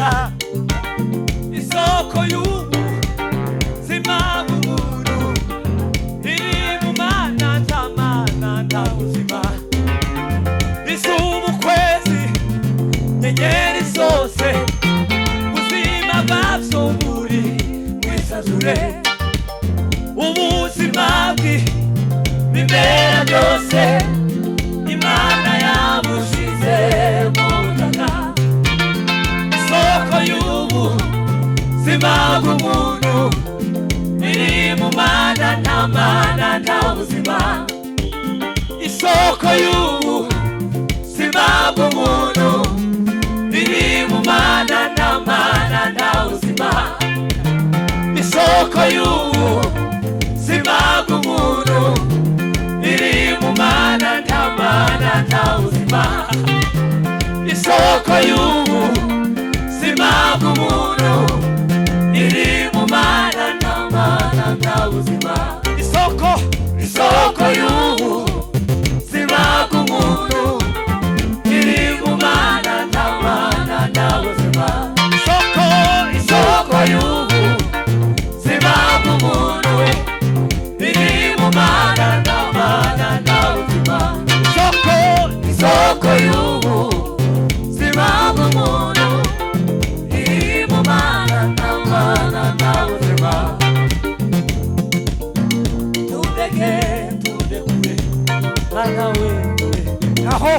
Imana isoko y'ubuzima bw'umuntu iri mu Mana nta Mana nta buzima izuba ukwezi nyenyeri zose ubuzima bwabyo buri mwisanzure ubuzima bw'ibimera byose Imana yamushize mu butaka isoko y'ubuzima bw'umuntu iri mu Mana nta Mana nta buzima isoko y'ubuzima bw'umuntu iri mu Mana nta Mana nta buzima isoko y'ubuzima bw'umuntu iri mu Mana nta Mana nta buzima isoko y'ubuzima bw'umuntu iri mu Mana nta Mana nta buzima isoko y'ubuzima bw'umuntu iri mu Mana nta Mana nta buzima isoko y'ubuzima bw'umuntu iri mu Mana nta Mana nta buzima isoko y'ubuzima bw'umuntu iri mu Mana nta Mana nta buzima tudekure Mana we aho